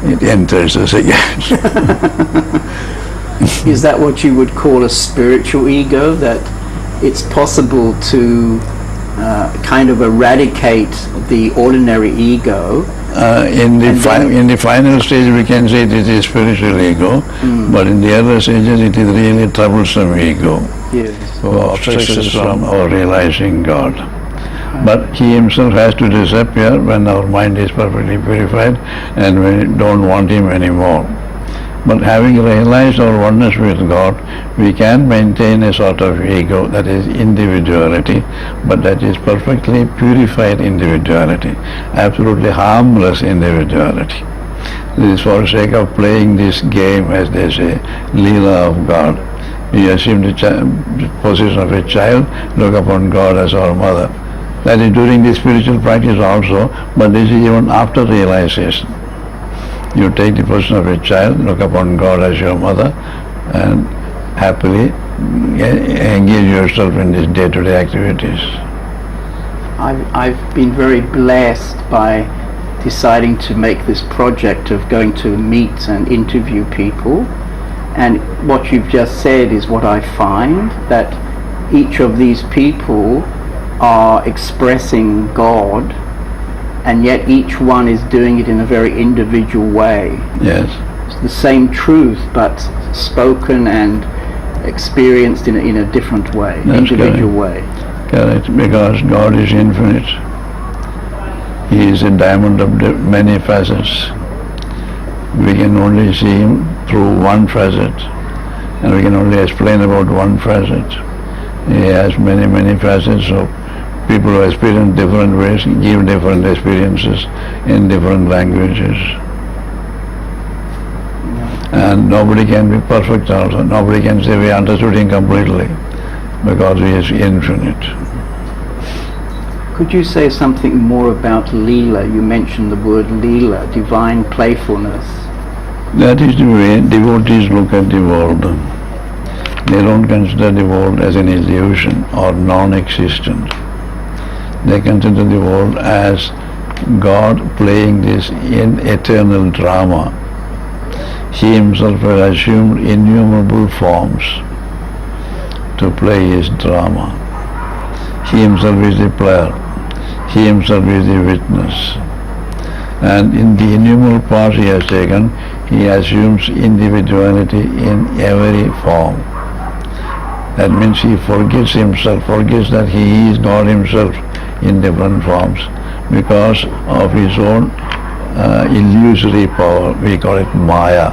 it enters us again. Is that what you would call a spiritual ego? That it's possible to kind of eradicate the ordinary ego? In the final stage we can say it is spiritual ego, but in the other stages it is really troublesome ego. Yes. Who obstructs us from our realizing God. But he himself has to disappear when our mind is perfectly purified and we don't want him anymore. But having realized our oneness with God, we can maintain a sort of ego, that is individuality, but that is perfectly purified individuality, absolutely harmless individuality. This is for the sake of playing this game, as they say, Leela of God. We assume the position of a child, look upon God as our mother. That is during the spiritual practice also, but this is even after realization. You take the position of a child, look upon God as your mother, and happily engage yourself in these day-to-day activities. I've been very blessed by deciding to make this project of going to meet and interview people, and what you've just said is what I find, that each of these people are expressing God, and yet each one is doing it in a very individual way. Yes. It's the same truth, but spoken and experienced in a different way, That's individual way. Correct, because God is infinite. He is a diamond of many facets. We can only see him through one facet, and we can only explain about one facet. He has many, many facets, so people who experience different ways give different experiences in different languages. And nobody can be perfect also. Nobody can say we understood him completely, because he is infinite. Could you say something more about Leela? You mentioned the word Leela, divine playfulness. That is the way devotees look at the world. They don't consider the world as an illusion or non-existent. They consider the world as God playing this eternal drama. He himself has assumed innumerable forms to play his drama. He himself is the player. He himself is the witness. And in the innumerable parts he has taken, he assumes individuality in every form. That means he forgets himself, forgets that he is God himself in different forms because of his own illusory power. We call it Maya.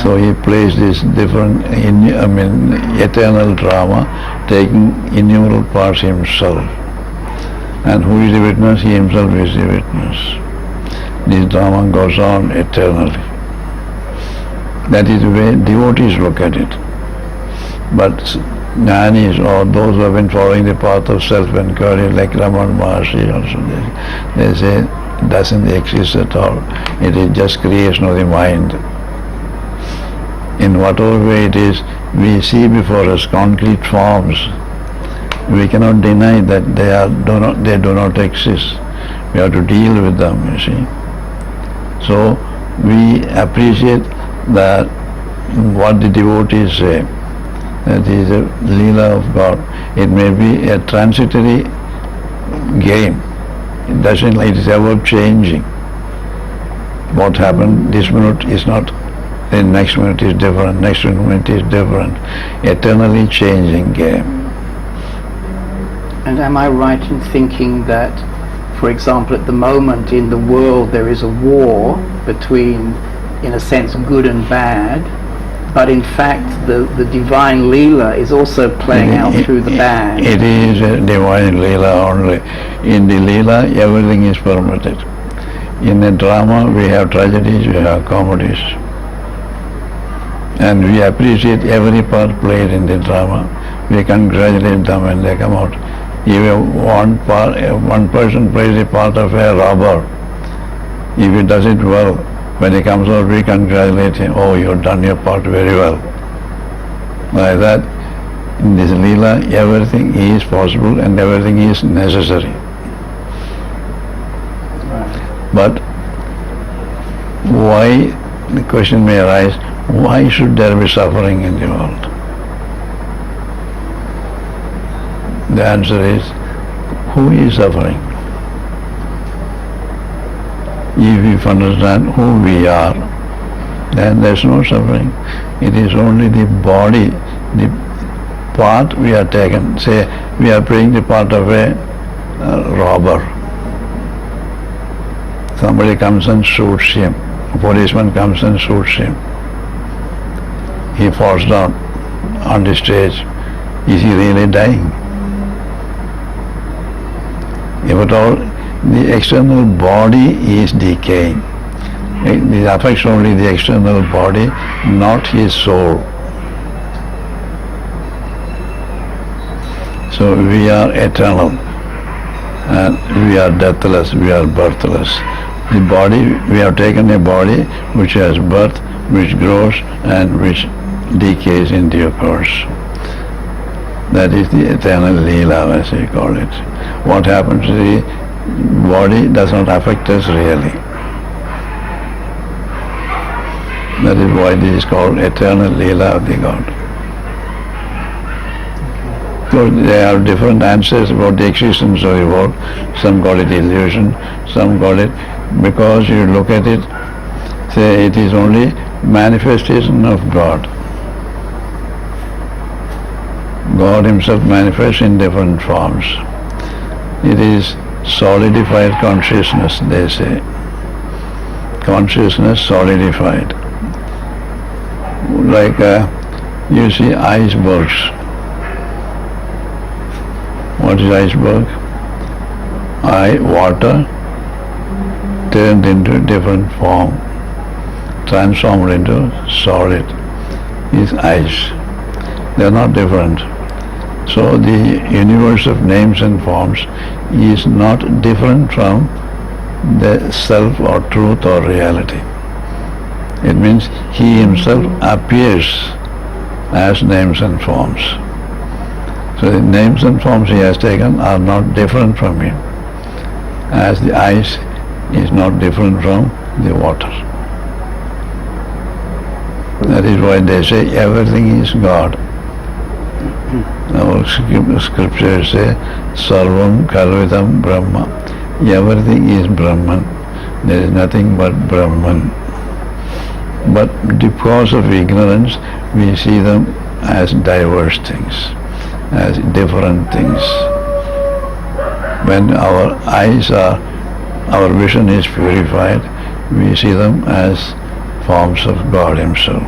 So he plays this different, eternal drama, taking innumerable parts himself. And who is the witness? He himself is the witness. This drama goes on eternally. That is the way devotees look at it. But jnanis, or those who have been following the path of self-inquiry, like Ramana Maharshi also, they say it doesn't exist at all. It is just creation of the mind. In whatever way it is, we see before us concrete forms. We cannot deny that they do not exist. We have to deal with them, you see. So we appreciate that what the devotees say, that is a Leela of God. It may be a transitory game. It is ever changing. What happened this minute is not, the next minute is different, next minute is different. Eternally changing game. And am I right in thinking that, for example, at the moment in the world there is a war between, in a sense, good and bad, but in fact the divine Leela is also playing out through the bad? It is a divine Leela only. In the Leela, everything is permitted. In a drama, we have tragedies, we have comedies. And we appreciate every part played in the drama. We congratulate them when they come out. If one person plays the part of a robber, if he does it well, when he comes out, we congratulate him. Oh, you've done your part very well. Like that, in this Leela, everything is possible and everything is necessary. But why, the question may arise, why should there be suffering in the world? The answer is, who is suffering? If we understand who we are, then there is no suffering. It is only the body, the part we are taken. Say, we are playing the part of a robber. Somebody comes and shoots him. A policeman comes and shoots him. He falls down on the stage. Is he really dying? If at all, the external body is decaying. It affects only the external body, not his soul. So we are eternal, and we are deathless, we are birthless. The body, we have taken a body which has birth, which grows, and which decays in due course. That is the eternal Leela, as we call it. What happens to the body does not affect us really. That is why this is called eternal Leela of the God. So there are different answers about the existence of the world. Some call it illusion, some call it, because you look at it, say it is only manifestation of God. God himself manifests in different forms. It is solidified consciousness, they say. Consciousness solidified. Like you see icebergs. What is iceberg? Water turned into a different form, transformed into solid, is ice. They are not different. So the universe of names and forms is not different from the self or truth or reality. It means he himself appears as names and forms. So the names and forms he has taken are not different from him, as the ice is not different from the water. That is why they say everything is God. Our scriptures say, Sarvam Kalvidam Brahma. Everything is Brahman. There is nothing but Brahman. But because of ignorance, we see them as diverse things, as different things. When our our vision is purified, we see them as forms of God himself.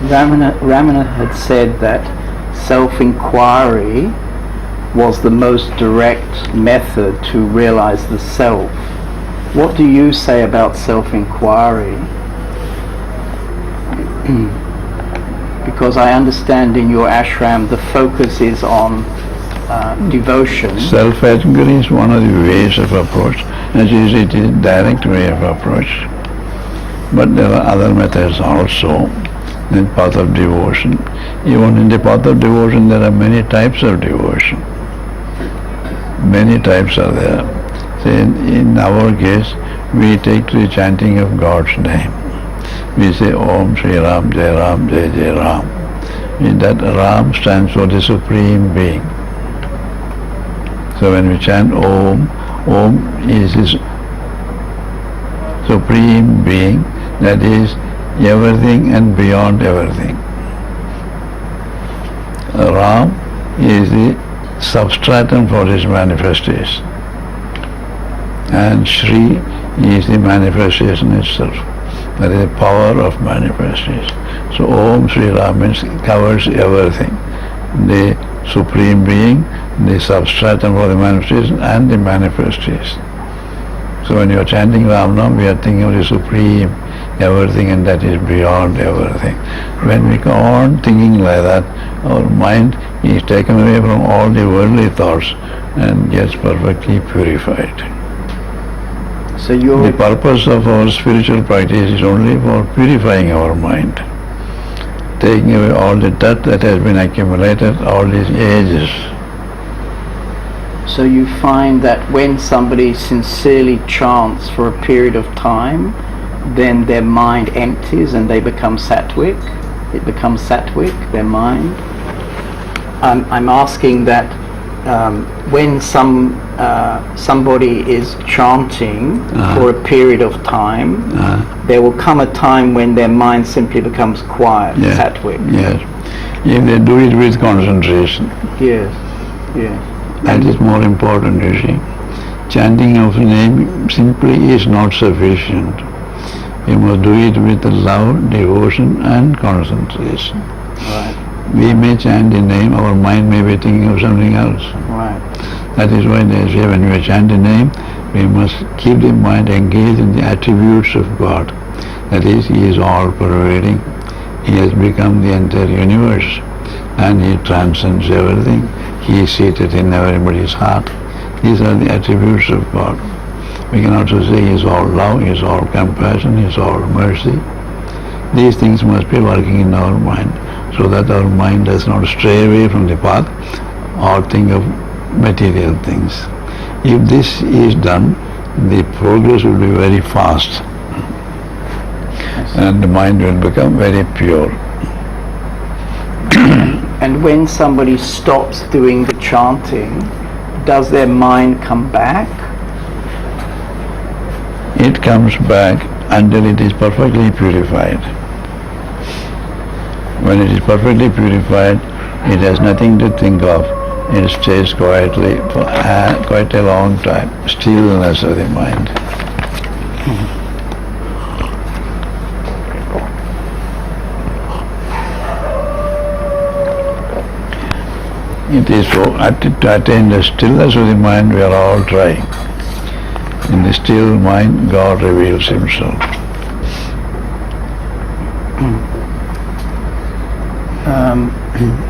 Ramana had said that self-inquiry was the most direct method to realize the self. What do you say about self-inquiry? Because I understand in your ashram the focus is on devotion. Self-inquiry is one of the ways of approach. As you see, it is a direct way of approach. But there are other methods also in the path of devotion. Even in the path of devotion there are many types of devotion. Many types are there. Say in our case, we take to the chanting of God's name. We say Om Shri Ram, Jai Ram, Jai Jai Ram. In that Ram stands for the Supreme Being. So when we chant Om, Om is his Supreme Being, that is everything and beyond everything. Ram is the substratum for his manifestation, and Shri is the manifestation itself. That is the power of manifestation. So Om Shri Ram means covers everything. The Supreme Being, the substratum for the manifestation, and the manifestation. So when you are chanting Ram Nam, we are thinking of the Supreme, everything, and that is beyond everything. When we go on thinking like that, our mind is taken away from all the worldly thoughts and gets perfectly purified. So the purpose of our spiritual practice is only for purifying our mind, taking away all the dirt that has been accumulated all these ages. So you find that when somebody sincerely chants for a period of time, then their mind empties and they become sattvic. It becomes sattvic, their mind. I'm asking that when somebody is chanting for a period of time, there will come a time when their mind simply becomes quiet, sattvic. Yes. If they do it with concentration. Yes, yes. That is more important, you see. Chanting of the name simply is not sufficient. You must do it with love, devotion and concentration. Right. We may chant the name, our mind may be thinking of something else. Right. That is why they say when we chant the name, we must keep the mind engaged in the attributes of God. That is, He is all-pervading. He has become the entire universe and He transcends everything. He is seated in everybody's heart. These are the attributes of God. We can also say He is all love, He is all compassion, He is all mercy. These things must be working in our mind so that our mind does not stray away from the path or think of material things. If this is done, the progress will be very fast and the mind will become very pure. And when somebody stops doing the chanting, does their mind come back? It comes back until it is perfectly purified. When it is perfectly purified, it has nothing to think of. It stays quietly for quite a long time. Stillness of the mind. It is so, to attain the stillness of the mind, we are all trying. In the still mind, God reveals Himself.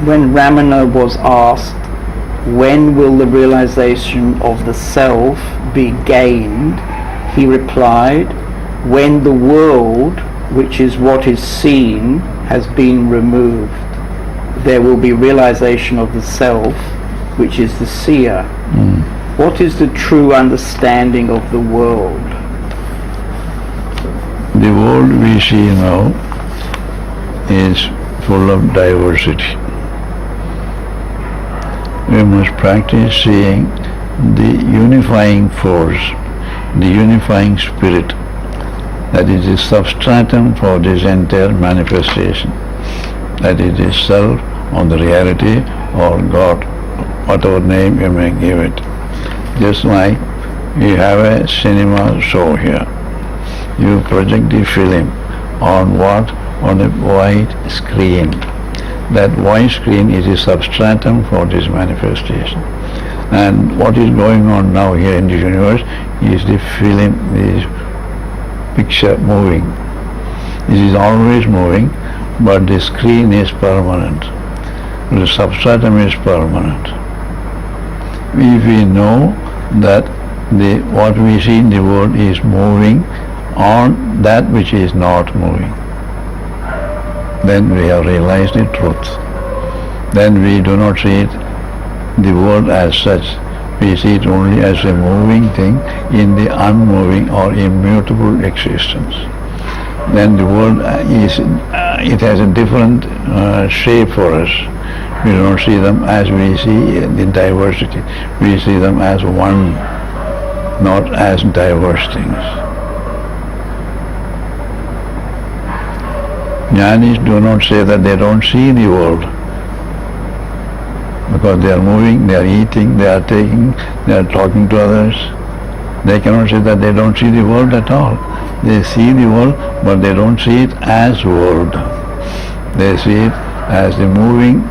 When Ramana was asked, when will the realization of the self be gained, he replied, when the world, which is what is seen, has been removed, there will be realization of the self, which is the seer. What is the true understanding of the world? The world we see now is full of diversity. We must practice seeing the unifying force, the unifying spirit, that is the substratum for this entire manifestation, that it is self or the reality or God, whatever name you may give it. Just like you have a cinema show here, you project the film on what? On a white screen. That white screen is a substratum for this manifestation. And what is going on now here in the universe is the film, the picture moving. It is always moving, but the screen is permanent. The substratum is permanent. If we know that what we see in the world is moving on that which is not moving, then we have realized the truth. Then we do not see the world as such. We see it only as a moving thing in the unmoving or immutable existence. Then the world it has a different shape for us. We do not see them as we see the diversity. We see them as one, not as diverse things. Jnanis do not say that they don't see the world, because they are moving, they are eating, they are taking, they are talking to others. They cannot say that they don't see the world at all. They see the world, but they don't see it as world. They see it as the moving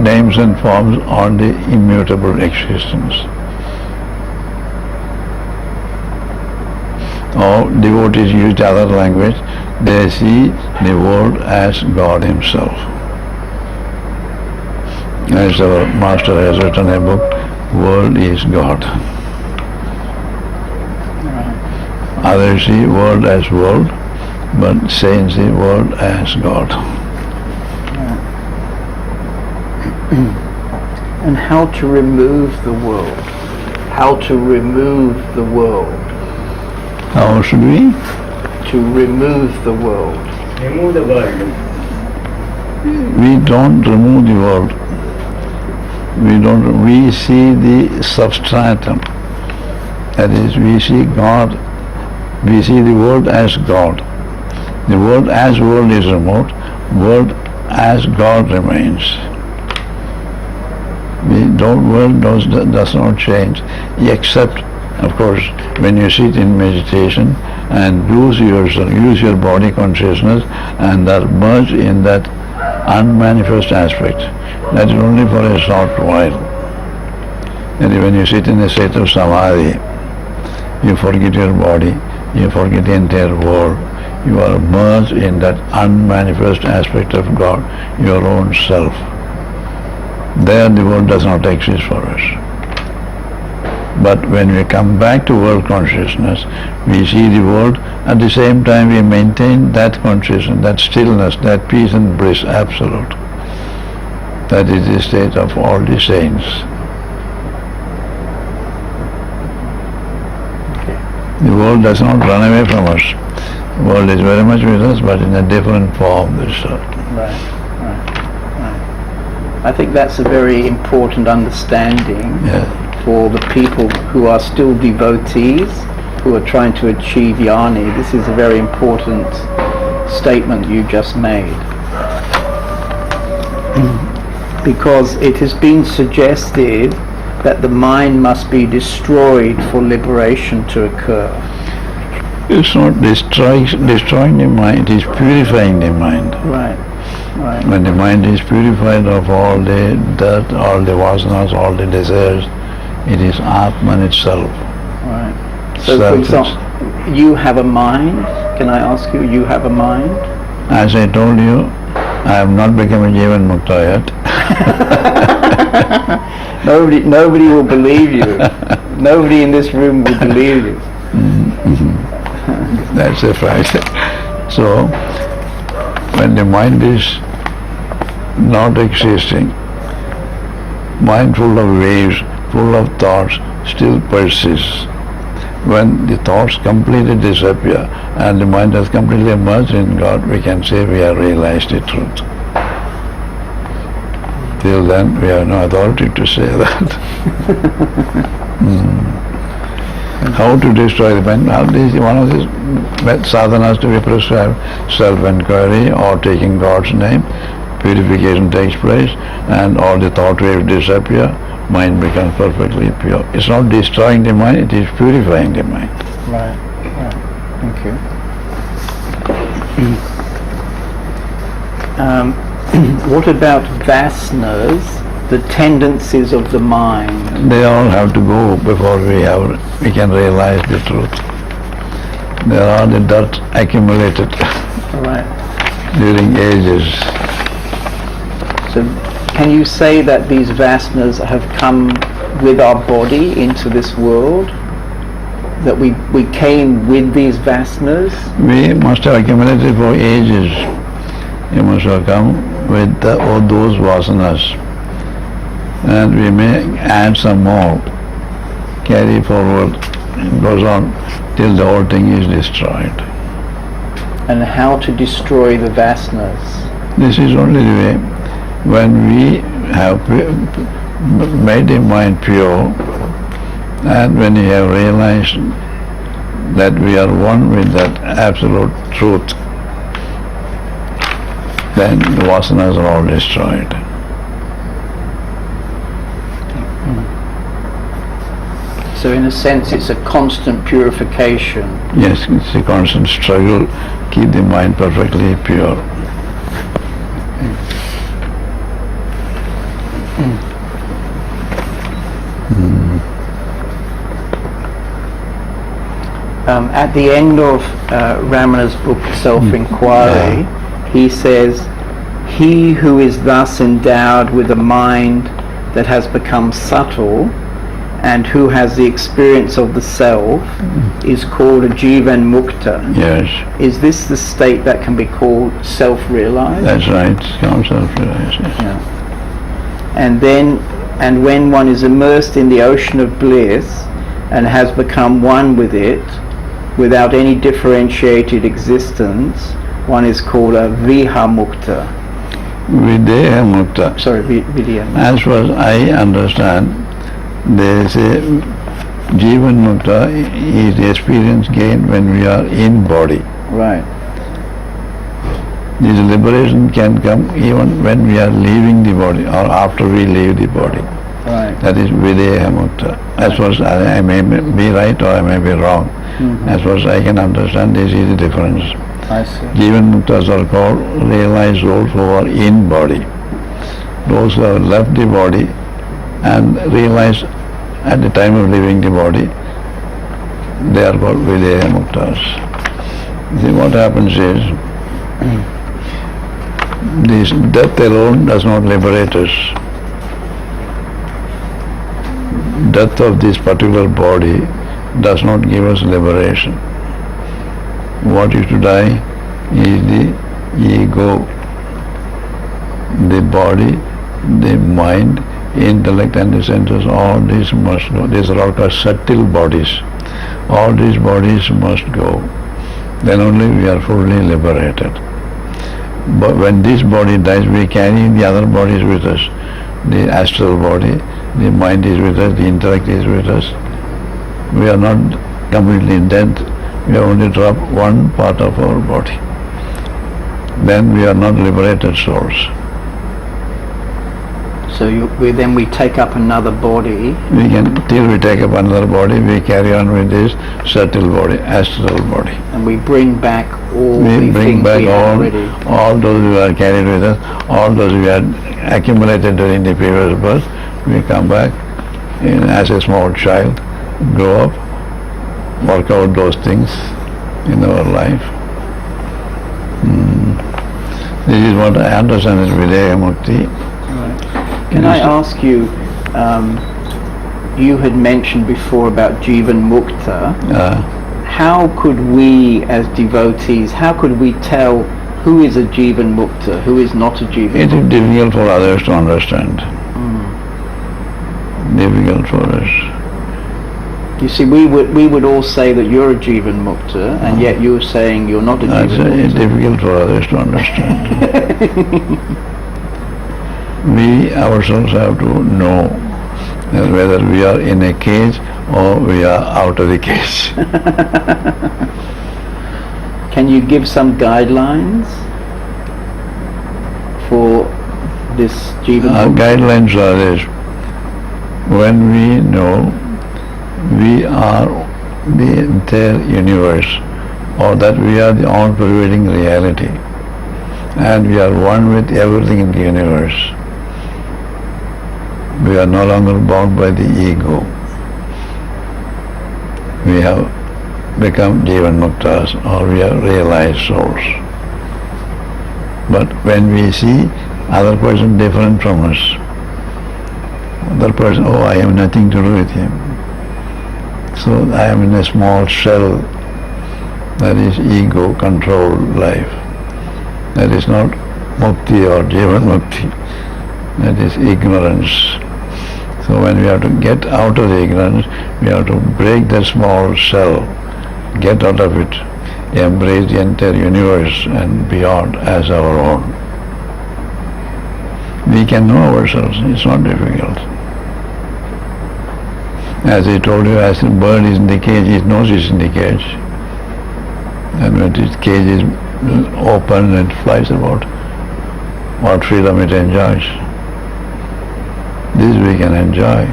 names and forms on the immutable existence. Or devotees use other language, they see the world as God Himself. As our master has written a book, World is God. Others see world as world, but saints see world as God. And how to remove the world. How to remove the world. How should we? To remove the world. Remove the world. We don't remove the world. We see the substratum. That is, we see God. We see the world as God. The world as world is removed. World as God remains. World does not change, except, of course, when you sit in meditation and lose yourself, use your body consciousness, and are merged in that unmanifest aspect. That is only for a short while. And when you sit in a state of samadhi, you forget your body, you forget the entire world. You are merged in that unmanifest aspect of God, your own self. There the world does not exist for us. But when we come back to world consciousness, we see the world, at the same time we maintain that consciousness, that stillness, that peace and bliss absolute. That is the state of all the saints. The world does not run away from us. The world is very much with us, but in a different form. Right. I think that's a very important understanding for the people who are still devotees, who are trying to achieve jnana. This is a very important statement you just made. Because it has been suggested that the mind must be destroyed for liberation to occur. It's not destroying the mind, it is purifying the mind. Right. When the mind is purified of all the dirt, all the vasanas, all the desires, it is Atman itself. Right. So for example, you have a mind. Can I ask you, you have a mind? As I told you, I have not become a Jivan Mukta yet. Nobody will believe you. Nobody in this room will believe you. That's a fact. So, when the mind is not existing, mind full of waves, full of thoughts, still persists. When the thoughts completely disappear and the mind has completely merged in God, we can say we have realized the truth. Till then, we have no authority to say that. How to destroy the mind? One of these sadhanas to be prescribed: self-inquiry or taking God's name. Purification takes place and all the thought waves disappear. Mind becomes perfectly pure. It's not destroying the mind, it is purifying the mind. Right. Thank you. What about vasanas, the tendencies of the mind? They all have to go before we can realize the truth. There are the dirt accumulated during ages. So can you say that these vasanas have come with our body into this world? That we came with these vasanas? We must have accumulated for ages. We must have come with all those vasanas. And we may add some more, carry forward, it goes on till the whole thing is destroyed. And how to destroy the vasanas? This is only the way. When we have made the mind pure, and when we have realized that we are one with that absolute truth, then the vasanas are all destroyed. So in a sense it's a constant purification. Yes, it's a constant struggle, keep the mind perfectly pure. At the end of Ramana's book, Self-Inquiry, he says, "He who is thus endowed with a mind that has become subtle and who has the experience of the self is called a Jivan Mukta." Yes. Is this the state that can be called self-realized? That's right, it's called self-realized. Yes. Yeah. And then And when one is immersed in the ocean of bliss and has become one with it, without any differentiated existence, one is called a Vihamukta. Videha Mukta. Sorry, Vidya. As far as I understand, there is a Jivan Mukta is the experience gained when we are in body. Right. This liberation can come even when we are leaving the body or after we leave the body. Right. That is Videha Mukta. As far as I may be right or I may be wrong. Mm-hmm. As far as I can understand, this is the difference. I see. Jivan Muktas are called realized souls who are in body. Those who have left the body and realized at the time of leaving the body, they are called Videha Muktas. See, what happens is, this death alone does not liberate us. Death of this particular body does not give us liberation. What is to die is the ego, the body, the mind, intellect and the senses. All these must go. These are all called subtle bodies. All these bodies must go. Then only we are fully liberated. But when this body dies, we carry the other bodies with us. The astral body, the mind is with us, the intellect is with us. We are not completely dead. We have only dropped one part of our body. Then we are not liberated souls. So then we take up another body. We can, till we take up another body, we carry on with this subtle body, astral body. And we bring back all We the bring things back we had already. all those who are carried with us, all those we had accumulated during the previous birth. We come back as a small child, grow up, work out those things in our life. This is what I understand as Videha Mukti. Can I ask you, you had mentioned before about Jivan Mukta. How could we as devotees, how could we tell who is a Jivan Mukta, who is not a Jivan Mukta? It is difficult for others to understand. Difficult for us. You see, we would all say that you're a Jivan Mukta, and yet you're saying you're not a Jivan Mukta. It's difficult for others to understand. We ourselves have to know whether we are in a cage or we are out of the cage. Can you give some guidelines for this Jivan Our Mukta? guidelines are this: when we know we are the entire universe, or that we are the all-pervading reality, and we are one with everything in the universe. We are no longer bound by the ego. We have become Jivan Muktas, or we are realized souls. But when we see other person different from us, other person, oh, I have nothing to do with him. So I am in a small shell, that is ego-controlled life. That is not Mukti or Jivan Mukti. That is ignorance. So when we have to get out of the ignorance, we have to break the small shell, get out of it, embrace the entire universe and beyond as our own. We can know ourselves, it's not difficult. As I told you, as the bird is in the cage, it knows it's in the cage. And when its cage is open and it flies about, what freedom it enjoys. This we can enjoy.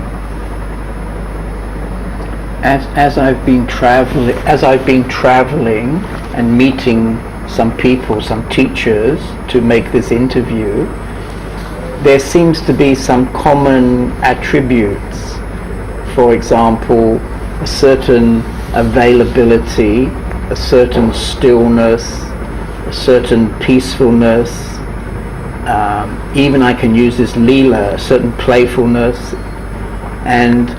As I've been traveling and meeting some people, some teachers to make this interview, there seems to be some common attributes. For example, a certain availability, a certain stillness, a certain peacefulness. Even I can use this lila, a certain playfulness, and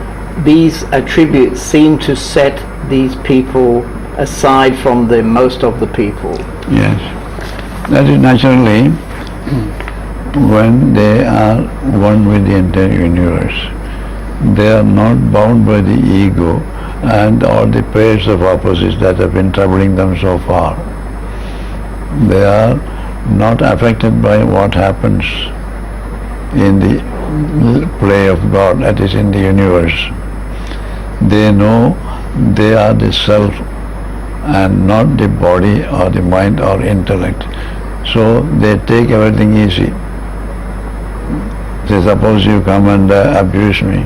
these attributes seem to set these people aside from the most of the people. Yes. That is naturally, when they are one with the entire universe, they are not bound by the ego and all the pairs of opposites that have been troubling them so far. They are not affected by what happens in the play of God, that is in the universe. They know they are the self and not the body or the mind or intellect. So they take everything easy. Say, suppose you come and abuse me.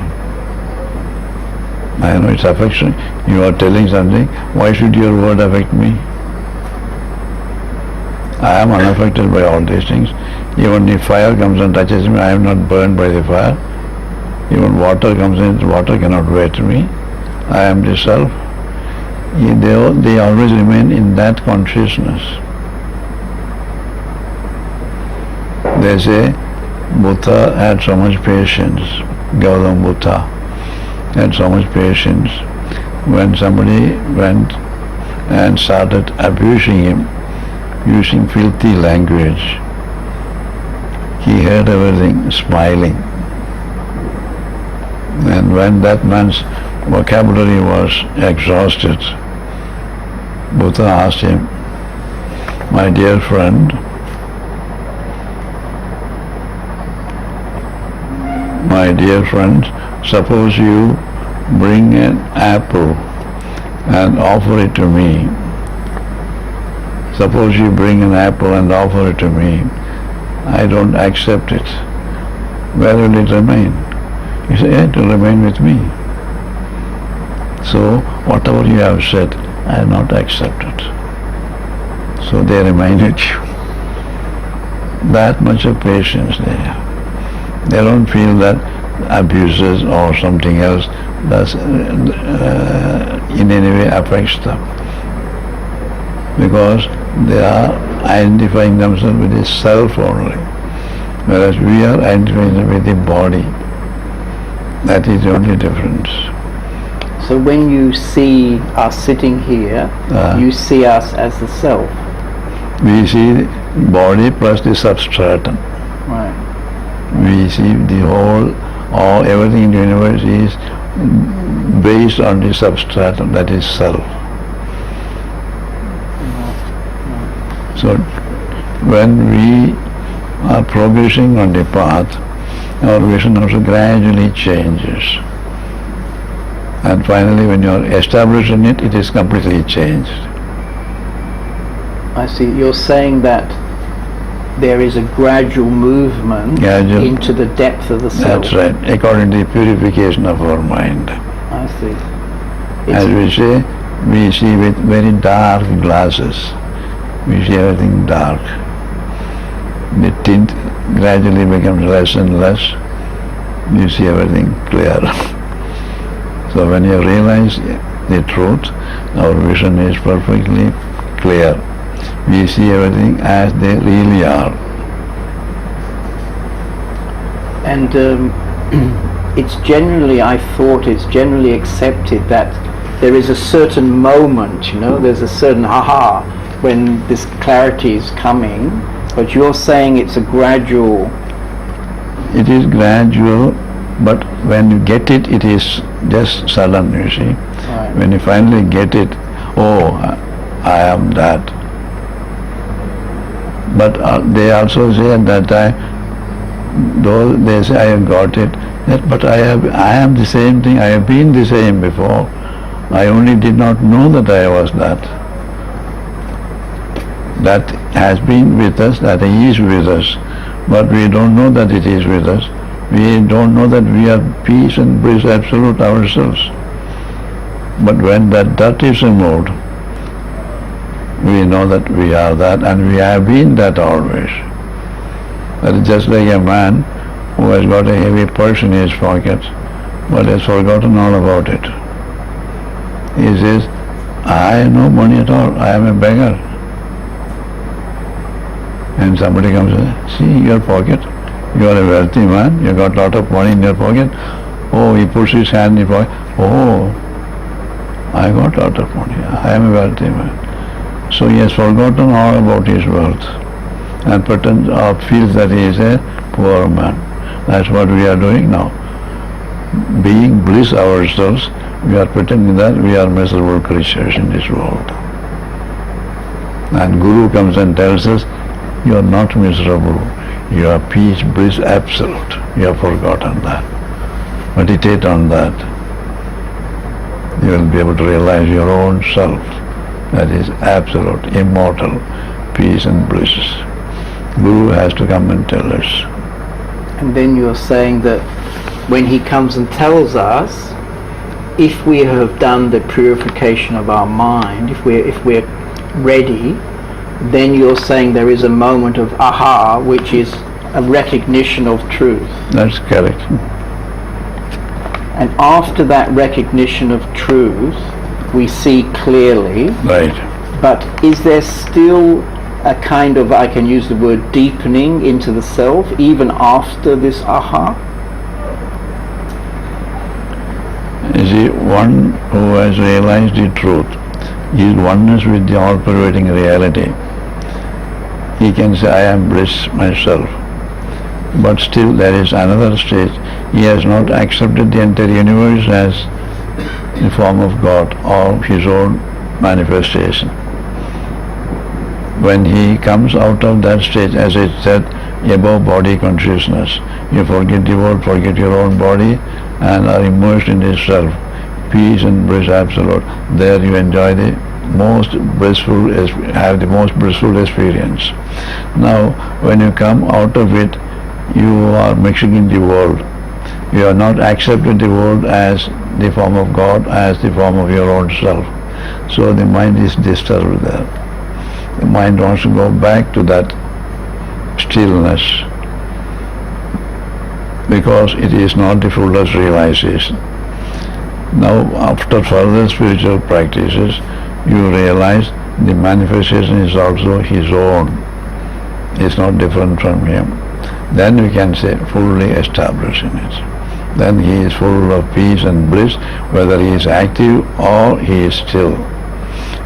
I know it's affection. You are telling something. Why should your word affect me? I am unaffected by all these things. Even if fire comes and touches me, I am not burned by the fire. Even water comes in, water cannot wet me. I am the self. They always remain in that consciousness. They say Buddha had so much patience. Gautama Buddha had so much patience. When somebody went and started abusing him, using filthy language, he heard everything, smiling. And when that man's vocabulary was exhausted, Buddha asked him, my dear friend, suppose you bring an apple and offer it to me. Suppose you bring an apple and offer it to me. I don't accept it. Where will it remain? He said, it will remain with me. So whatever you have said, I have not accepted. So they remain with you. That much of patience they have. They don't feel that abuses or something else that in any way affects them. Because they are identifying themselves with the self only, whereas we are identifying with the body. That is the only difference. So when you see us sitting here, you see us as the self. We see body plus the substratum. Right. We see the whole, everything in the universe is based on the substratum, that is self. So when we are progressing on the path, our vision also gradually changes. And finally, when you are established in it, it is completely changed. I see. You're saying that there is a gradual movement into the depth of the self. That's right, according to the purification of our mind. I see. As we say, we see with very dark glasses. We see everything dark. The tint gradually becomes less and less. You see everything clear. So when you realize the truth, our vision is perfectly clear. We see everything as they really are. And it's generally accepted that there is a certain moment, there's a certain aha when this clarity is coming, but you're saying it's a gradual. It is gradual, but when you get it, it is just sudden, you see. Right. When you finally get it, I am that. But they also say at that time, though they say I have got it, but I am the same thing, I have been the same before. I only did not know that I was that. That has been with us, that is with us, but we don't know that it is with us. We don't know that we are peace and bliss absolute ourselves. But when that is removed, we know that we are that, and we have been that always. That is just like a man who has got a heavy purse in his pocket, but has forgotten all about it. He says, I have no money at all, I am a beggar. And somebody comes and says, see your pocket, you are a wealthy man, you got a lot of money in your pocket. Oh, he puts his hand in his pocket, I got a lot of money, I am a wealthy man. So he has forgotten all about his wealth. and pretends or feels that he is a poor man. That's what we are doing now. Being bliss ourselves, we are pretending that we are miserable creatures in this world. And Guru comes and tells us, you are not miserable. You are peace, bliss, absolute. You have forgotten that. Meditate on that. You will be able to realize your own self. That is absolute, immortal, peace and bliss. Guru has to come and tell us. And then you're saying that when he comes and tells us, if we have done the purification of our mind, if we're ready, then you're saying there is a moment of aha, which is a recognition of truth. That's correct. And after that recognition of truth, we see clearly. Right. But is there still a kind of, I can use the word, deepening into the self, even after this aha? You see, one who has realized the truth, he is oneness with the all-pervading reality. He can say, I am bliss myself. But still there is another stage. He has not accepted the entire universe as the form of God or his own manifestation. When he comes out of that stage, as I said, above body consciousness, you forget the world, forget your own body, and are immersed in this self. Peace and bliss absolute. There you enjoy the most blissful, have the most blissful experience. Now, when you come out of it, you are mixing in the world. You are not accepting the world as the form of God, as the form of your own self. So the mind is disturbed there. The mind wants to go back to that stillness because it is not the fullest realization. Now, after further spiritual practices, you realize the manifestation is also his own. It's not different from him. Then we can say fully established in it. Then he is full of peace and bliss, whether he is active or he is still.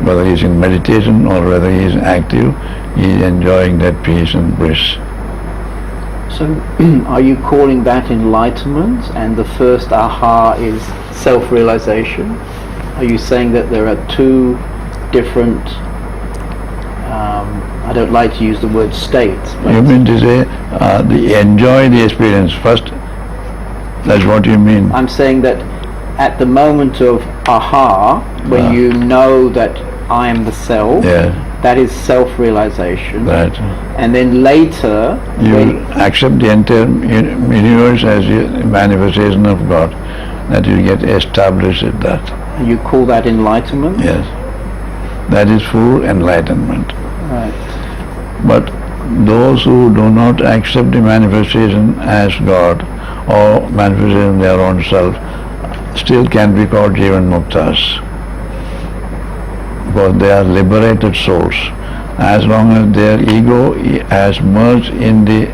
Whether he is in meditation or whether he is active, he is enjoying that peace and bliss. So are you calling that enlightenment, and the first aha is self-realization? Are you saying that there are two different, I don't like to use the word states. You mean to say enjoy the experience first? That's what you mean? I'm saying that at the moment of aha, when you know that I am the self, that is self-realization. Right. And then later, you accept the entire universe as a manifestation of God, that you get established at that. And you call that enlightenment? Yes. That is full enlightenment. Right. But those who do not accept the manifestation as God or manifestation their own self still can be called Jivan Muktas, because they are liberated souls. As long as their ego has merged in the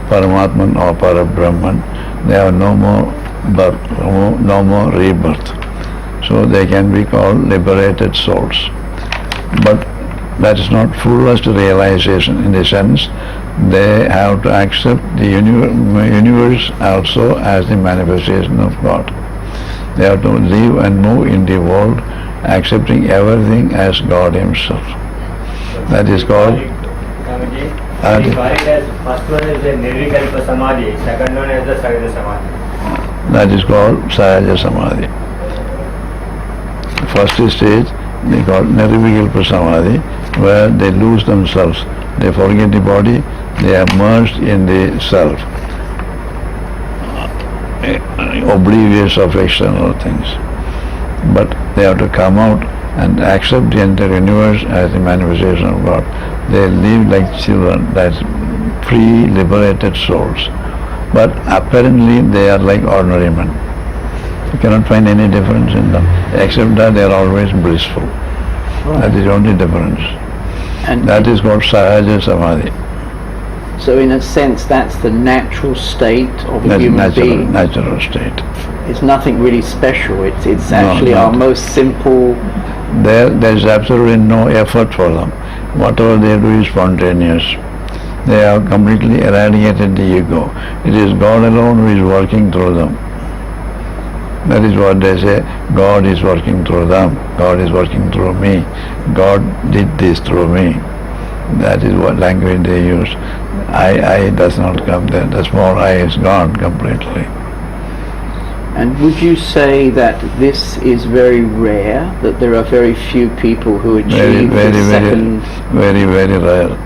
Paramatman or Parabrahman, they have no more birth, no more rebirth. So they can be called liberated souls. But that is not fullest realization, in the sense they have to accept the universe also as the manifestation of God. They have to live and move in the world accepting everything as God himself. That is called first one is the Nirvikalpa Samadhi, second one is the Sahaja Samadhi. That is called Sahaja Samadhi. First stage they call Nirvikalpa Samadhi, where they lose themselves. They forget the body, they are merged in the self, oblivious of external things. But they have to come out and accept the entire universe as the manifestation of God. They live like children, that's free, liberated souls. But apparently they are like ordinary men. You cannot find any difference in them, except that they are always blissful. That is the only difference. And that is called Sahaja Samadhi. So in a sense, that's the natural state of a human being. Natural state. It's nothing really special. It's actually our most simple. There is absolutely no effort for them. Whatever they do is spontaneous. They have completely eradicated the ego. It is God alone who is working through them. That is what they say, God is working through them, God is working through me, God did this through me. That is what language they use. I does not come there. The small I is gone completely. And would you say that this is very rare, that there are very few people who achieve the second... Very rare.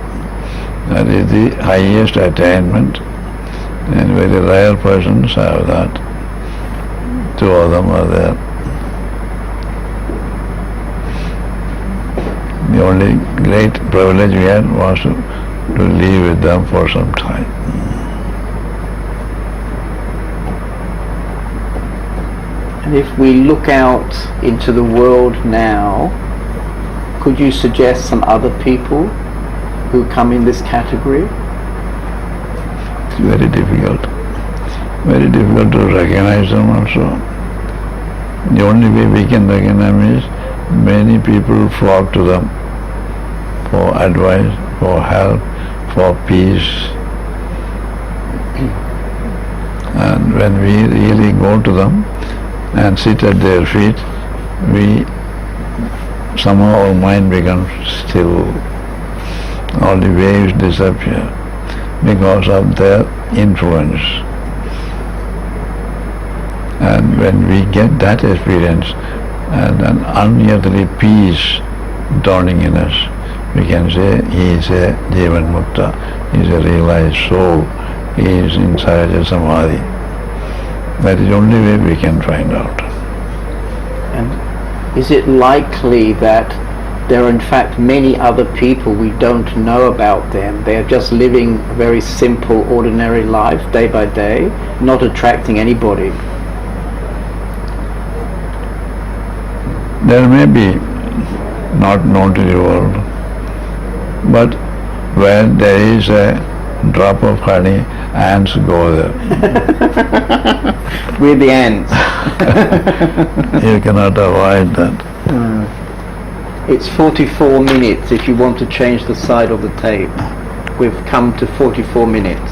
That is the highest attainment, and very rare persons have that. Two of them are there. The only great privilege we had was to live with them for some time. And if we look out into the world now, could you suggest some other people who come in this category? It's very difficult. Very difficult to recognize them also. The only way we can recognize them is many people flock to them for advice, for help, for peace. And when we really go to them and sit at their feet, somehow our mind becomes still. All the waves disappear because of their influence. And when we get that experience and an unearthly peace dawning in us, we can say he is a Jivan Mukta, he is a realized soul, he is in Sahaja Samadhi. That is the only way we can find out. And is it likely that there are in fact many other people we don't know about them? They are just living a very simple, ordinary life, day by day, not attracting anybody. There may be not known to the world, but where there is a drop of honey, ants go there. We're the ants. You cannot avoid that. It's 44 minutes if you want to change the side of the tape. We've come to 44 minutes.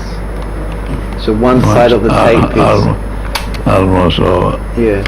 So one side of the tape is... almost over. Yes.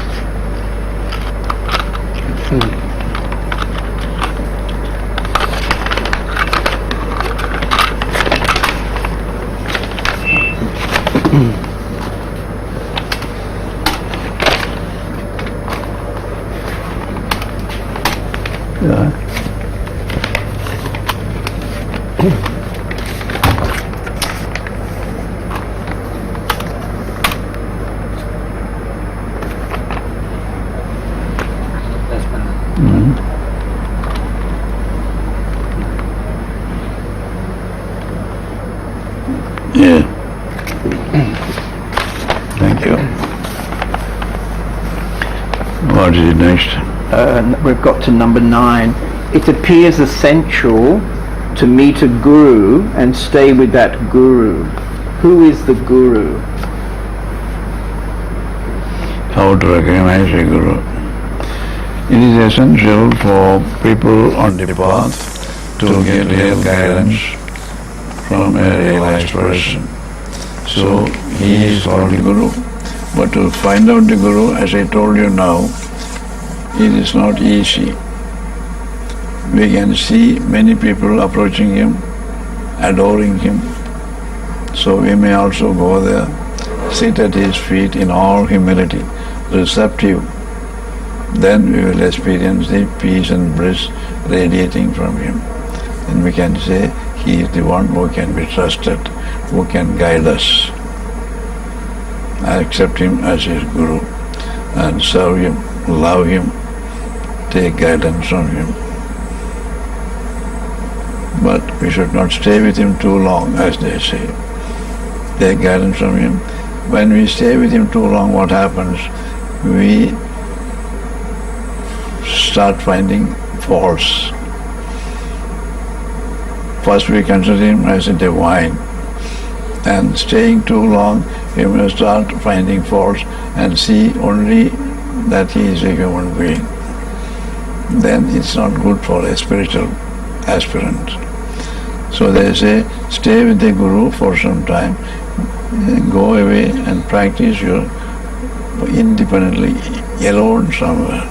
Yeah. Thank you. What is it next? We've got to number 9. It appears essential to meet a guru and stay with that guru. Who is the guru? How to recognize a guru? It is essential for people on the path to get real guidance from a realized person. So he is called the guru. But to find out the guru, as I told you now, it is not easy. We can see many people approaching him, adoring him. So we may also go there, sit at his feet in all humility, receptive. Then we will experience the peace and bliss radiating from him. And we can say, he is the one who can be trusted, who can guide us. I accept him as his guru and serve him, love him, take guidance from him. But we should not stay with him too long, as they say. Take guidance from him. When we stay with him too long, what happens? We start finding faults. First we consider him as a divine, and staying too long, we may start finding faults and see only that he is a human being. Then it's not good for a spiritual aspirant. So they say, stay with the Guru for some time, go away and practice your independently, alone somewhere.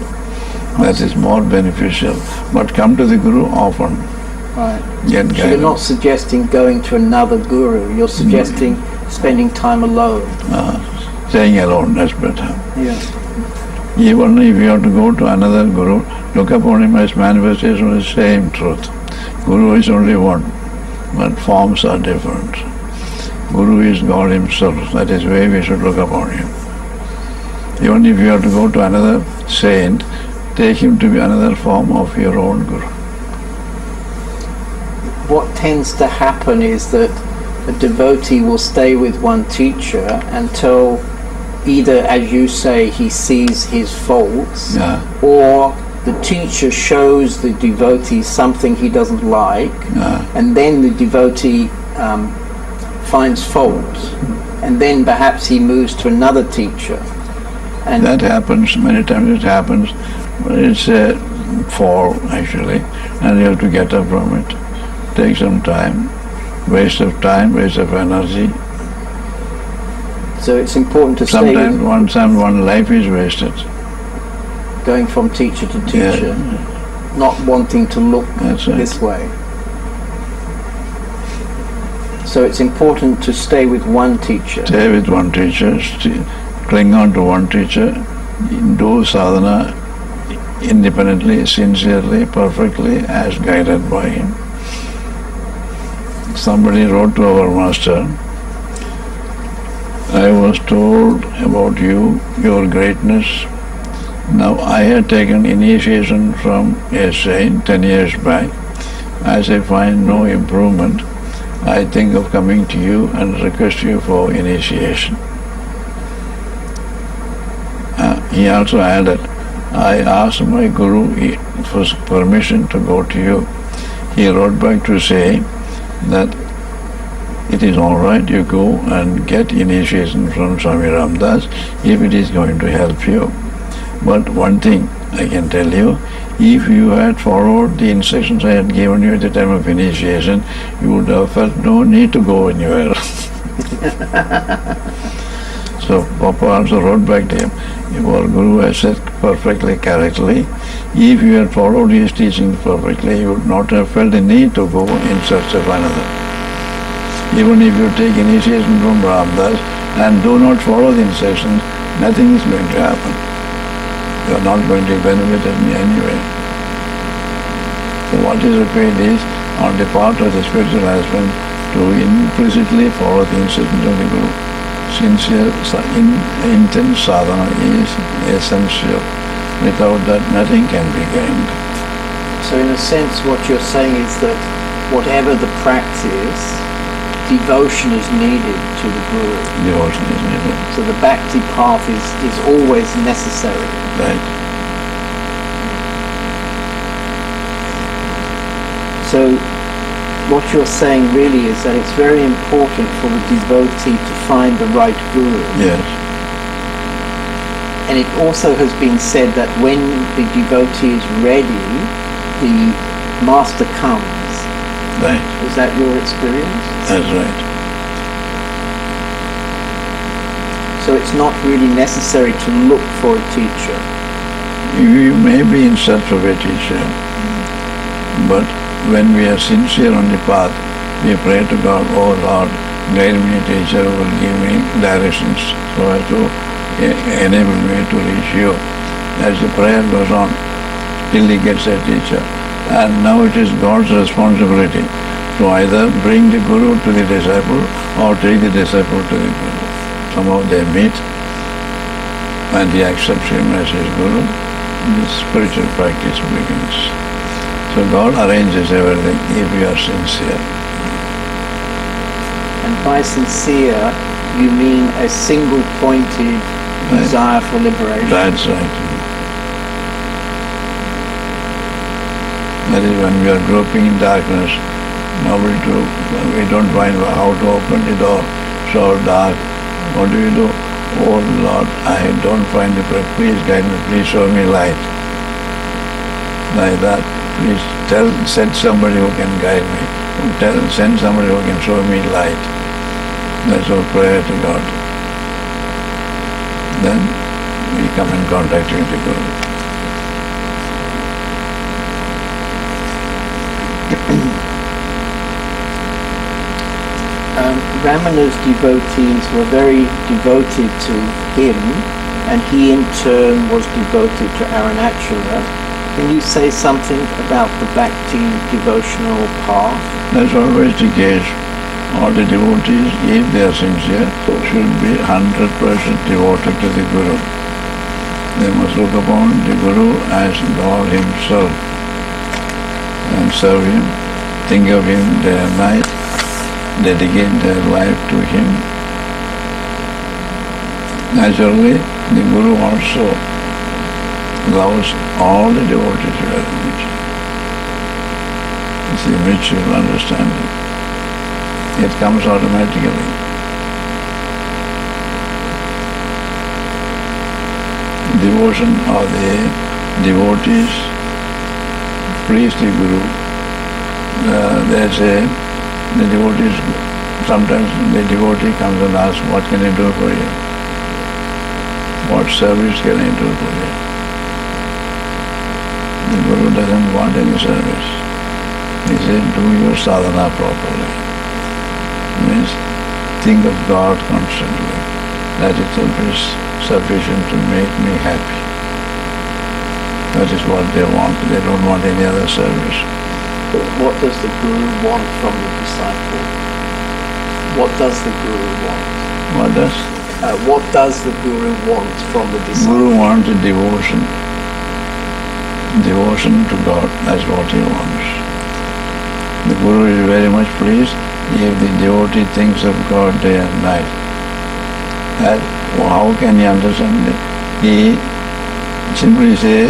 That is more beneficial. But come to the Guru often. Right. Get So you're not suggesting going to another guru, you're suggesting spending time alone. Staying alone, that's better. Yeah. Even if you have to go to another Guru, look upon him as manifestation of the same truth. Guru is only one, but forms are different. Guru is God himself, that is the way we should look upon him. Even if you have to go to another saint, take him to be another form of your own Guru. What tends to happen is that a devotee will stay with one teacher until either, as you say, he sees his faults, or the teacher shows the devotee something he doesn't like, and then the devotee finds fault, and then perhaps he moves to another teacher. And that happens, many times it happens, but it's a fall actually, and you have to get up from it. Take some time, waste of energy. So it's important to Sometimes one life is wasted. Going from teacher to teacher, not wanting to look this way. So it's important to stay with one teacher. Stay with one teacher, cling on to one teacher, do sadhana independently, sincerely, perfectly, as guided by him. Somebody wrote to our master, I was told about you, your greatness. Now I had taken initiation from a saint 10 years back. As I find no improvement, I think of coming to you and request you for initiation. He also added, I asked my Guru for permission to go to you. He wrote back to say that it is all right, you go and get initiation from Swami Ramdas if it is going to help you. But one thing I can tell you, if you had followed the instructions I had given you at the time of initiation, you would have felt no need to go anywhere. So Papa also wrote back to him, our Guru has said perfectly correctly, if you had followed his teaching perfectly, you would not have felt the need to go in search of another. Even if you take initiation from Ramdas and do not follow the instructions, nothing is going to happen. You are not going to benefit in any way. So what is required is, on the part of the spiritual husband, to implicitly follow the instructions of the Guru. Sincere, intense sadhana is essential. Without that, nothing can be gained. So in a sense, what you're saying is that whatever the practice, devotion is needed to the Guru. Devotion is needed. So the bhakti path is always necessary. Right. So what you're saying really is that it's very important for the devotee to find the right Guru. Yes. And it also has been said that when the devotee is ready, the master comes. Right. Is that your experience? That's right. So it's not really necessary to look for a teacher. You may be in search of a teacher, but when we are sincere on the path, we pray to God, oh Lord, guide me a teacher who will give me directions so as to enable me to reach you. As the prayer goes on, till he gets a teacher. And now it is God's responsibility to either bring the Guru to the disciple or take the disciple to the Guru. Somehow they meet and he accepts him as his Guru. The spiritual practice begins. So God arranges everything if we are sincere. And by sincere, you mean a single-pointed desire for liberation. That's right. That is when we are groping in darkness, we don't find how to open the door, so dark. What do? Oh Lord, I don't find the way. Please guide me, please show me light. Like that. Please send somebody who can guide me. send somebody who can show me light. That's our prayer to God. Then we come in contact with the Guru. Ramana's devotees were very devoted to him, and he in turn was devoted to Aranachara. Can you say something about the Bhakti devotional path? That's always the case. All the devotees, if they are sincere, should be 100% devoted to the Guru. They must look upon the Guru as God himself and serve him, think of him day and night, dedicate their life to him. Naturally, the Guru also loves all the devotees very much. It's the mutual understanding. It comes automatically. Devotion of the devotees please the Guru. They say, the devotees, sometimes the devotee comes and asks, what can I do for you? What service can I do for you? The Guru doesn't want any service. He says, do your sadhana properly. Means, think of God constantly. That itself is sufficient to make me happy. That is what they want. They don't want any other service. What does the Guru want from the disciple? What does the Guru want? What does the Guru want from the disciple? Guru wants devotion. Devotion to God. That's what he wants. The Guru is very much pleased if the devotee thinks of God day and night. That, how can he understand it? He simply say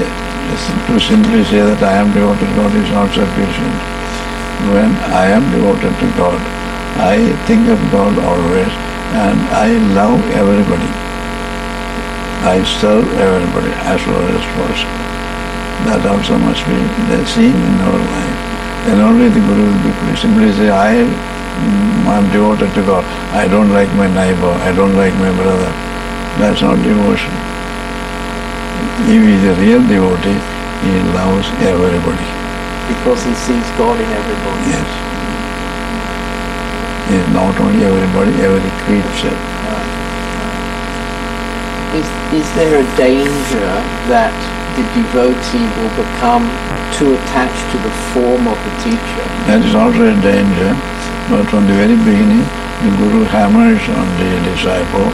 that I am devoted to God is not sufficient. When I am devoted to God, I think of God always and I love everybody. I serve everybody as far as possible. That also must be seen in our life. Then only the Guru will be pleased. Simply say, I am devoted to God. I don't like my neighbor. I don't like my brother. That's not devotion. If he is a real devotee, he loves everybody. Because he sees God in everybody. Yes. He is not only everybody, every creature. Is there a danger that the devotee will become too attached to the form of the teacher? That is also a danger, but from the very beginning, the Guru hammers on the disciple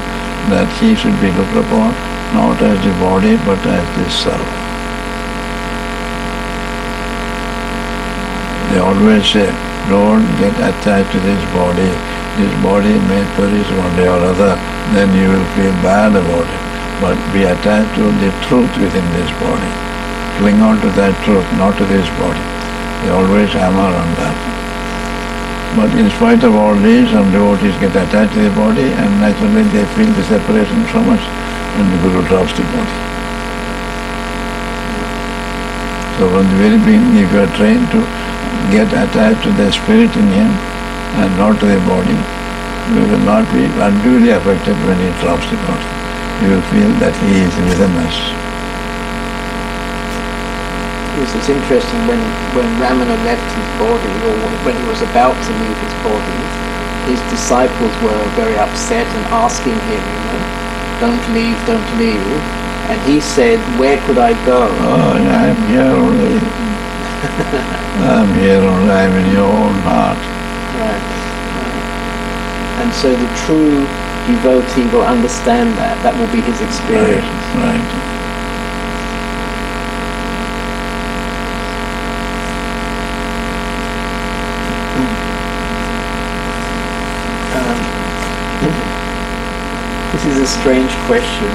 that he should be looked upon not as the body but as the self. They always say, don't get attached to this body. This body may perish one day or other, then you will feel bad about it. But be attached to the truth within this body. Cling on to that truth, not to this body. They always hammer on that. But in spite of all this, some devotees get attached to the body and naturally they feel the separation so much and the Guru drops the body. So from the very beginning, if you are trained to get attached to the spirit in him and not to the body, you will not be unduly affected when he drops the body. You will feel that he is within us. Yes, it's interesting when Ramana left his body, or when he was about to leave his body, his disciples were very upset and asking him, don't leave, don't leave. And he said, where could I go? Oh, I am here only. I am here only. I am in your own heart. Right. And so the true devotee will understand that. That will be his experience. Right. This is a strange question.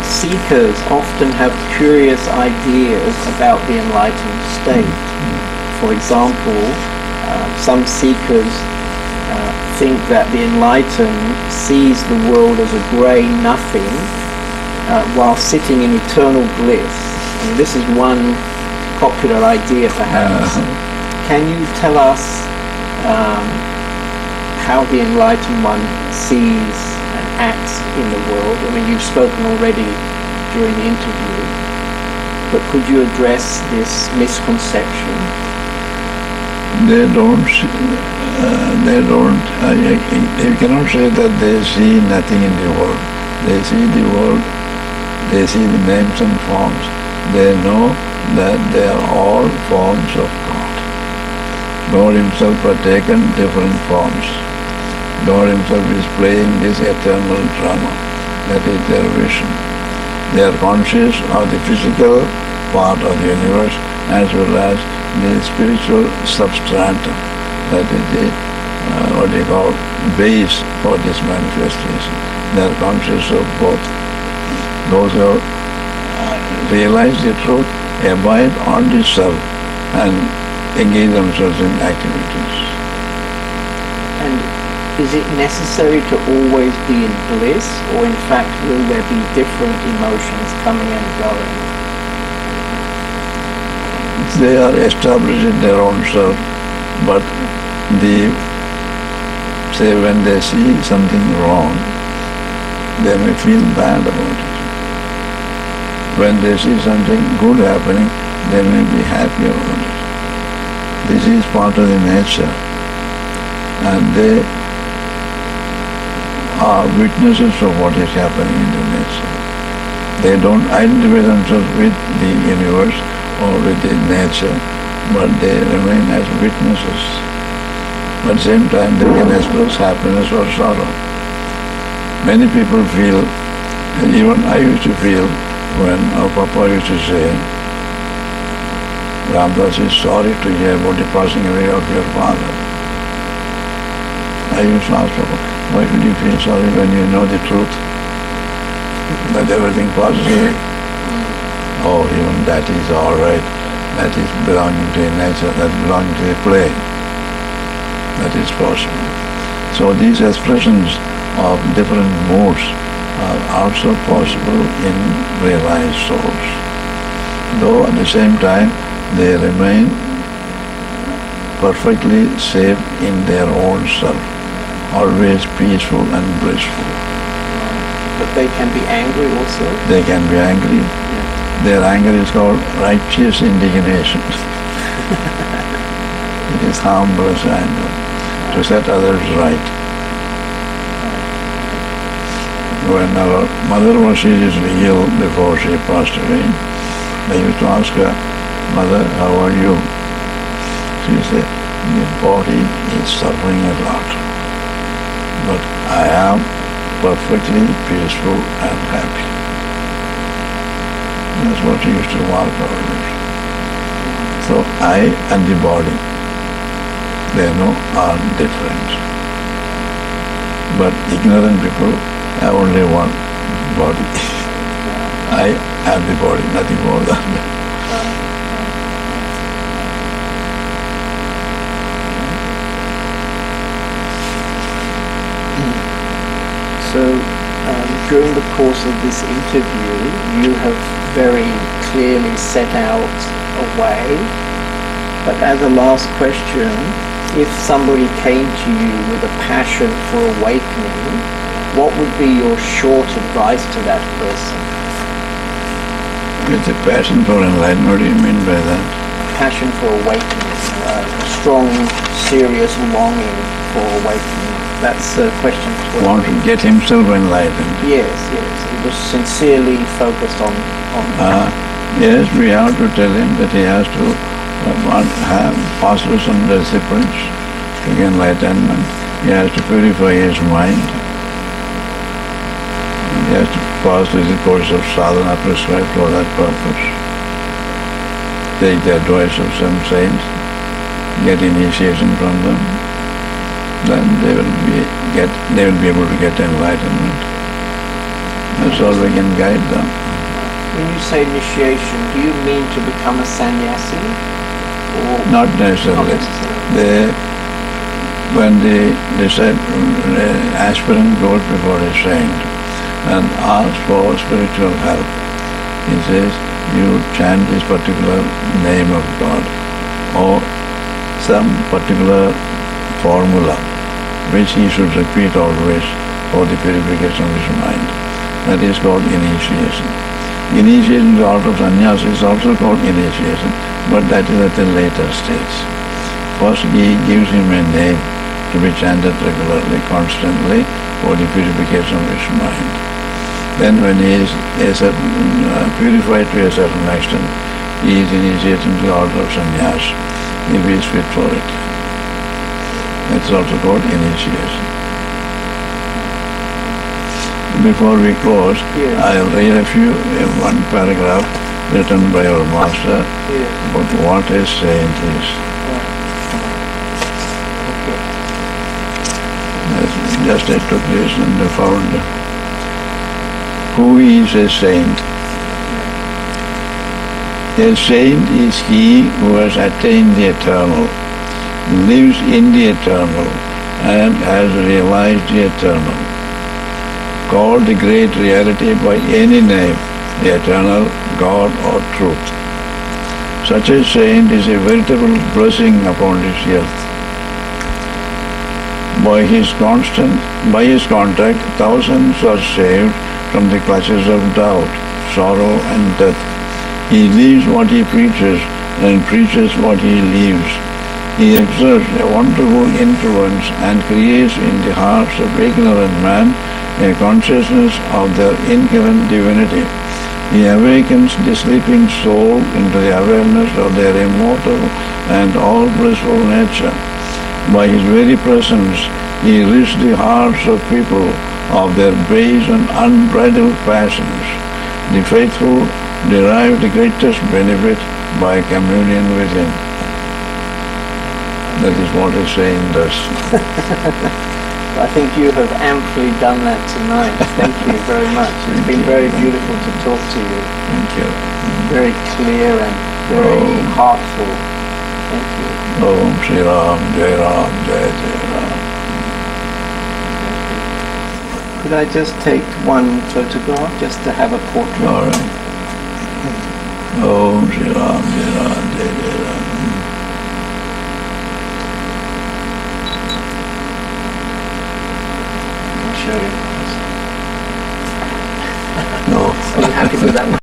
Seekers often have curious ideas about the enlightened state. For example, some seekers think that the enlightened sees the world as a grey nothing while sitting in eternal bliss. I mean, this is one popular idea perhaps. Can you tell us how the enlightened one sees and acts in the world. I mean, you've spoken already during the interview, but could you address this misconception? They don't, you cannot say that they see nothing in the world. They see the world, they see the names and forms. They know that they are all forms of God. God himself has taken different forms. God himself is playing this eternal drama. That is their vision. They are conscious of the physical part of the universe as well as the spiritual substratum. That is the, what they call, base for this manifestation. They are conscious of both. Those who realize the truth abide on the self and engage themselves in activities. And is it necessary to always be in bliss, or in fact will there be different emotions coming and going? They are established in their own self, but when they see something wrong, they may feel bad about it. When they see something good happening, they may be happy about it. This is part of the nature, and they are witnesses of what is happening in the nature. They don't identify themselves with the universe or with the nature, but they remain as witnesses. But at the same time, they can express happiness or sorrow. Many people feel, and even I used to feel when our Papa used to say, Ramdas is sorry to hear about the passing away of your father. I used to ask Papa, why should you feel sorry when you know the truth? That everything passes away. Oh, even that is all right. That is belonging to nature, that belongs to the play. That is possible. So these expressions of different moods are also possible in realized souls. Though at the same time they remain perfectly safe in their own self, always peaceful and blissful. But they can be angry also? They can be angry. Their anger is called righteous indignation. It is harmless anger, to set others right. When our mother was seriously ill before she passed away, I used to ask her, Mother, how are you? She said, the body is suffering a lot, but I am perfectly peaceful and happy. That's what she used to mark our lips. So I and the body, they know, are different. But ignorant people have only one body. I am the body, nothing more than that. So during the course of this interview, you have very clearly set out a way, but as a last question, if somebody came to you with a passion for awakening, what would be your short advice to that person? With a passion for enlightenment, what do you mean by that? Passion for awakening, a strong, serious longing for awakening. That's a question for... Want to get himself enlightened. Yes. He was sincerely focused on that. Yes, we have to tell him that he has to pass through some disciplines to gain enlightenment. He has to purify his mind. He has to pass through the course of sadhana prescribed for that purpose. Take the advice of some saints, get initiation from them. Then they will be able to get enlightenment. That's all we can guide them. When you say initiation, do you mean to become a sannyasi? Or not necessarily. When the aspirant goes before a saint and asks for spiritual help, he says, you chant this particular name of God or some particular formula which he should repeat always for the purification of his mind. That is called initiation. Initiation to the art of sannyasa is also called initiation, but that is at a later stage. First he gives him a name to be chanted regularly, constantly, for the purification of his mind. Then when he is purified to a certain extent, he is initiated into the order of sannyasa, if he is fit for it. That's also called initiation. Before we close, Yes. I'll read one paragraph written by our master about what a saint is. Just I took this and I found who is a saint. A saint is he who has attained the eternal, lives in the eternal, and has realized the eternal. Called the great reality by any name, the eternal, God or truth. Such a saint is a veritable blessing upon this earth. By his contact, thousands are saved from the clutches of doubt, sorrow and death. He lives what he preaches and preaches what he lives. He exerts a wonderful influence and creates in the hearts of ignorant man a consciousness of their inherent divinity. He awakens the sleeping soul into the awareness of their immortal and all-blissful nature. By his very presence, he rids the hearts of people of their base and unbridled passions. The faithful derive the greatest benefit by communion with him. That is what a saint does. I think you have amply done that tonight. Thank you very much. It's been very beautiful to talk to you. Thank you. Very clear and very heartful. Thank you. Om Shri Ram, Jai Ram, Jai Jai Ram. Could I just take one photograph just to have a portrait? All right. Om Shri Ram, Jai Ram, Jai Jai Ram. I'll show you. No. Are you happy with that one?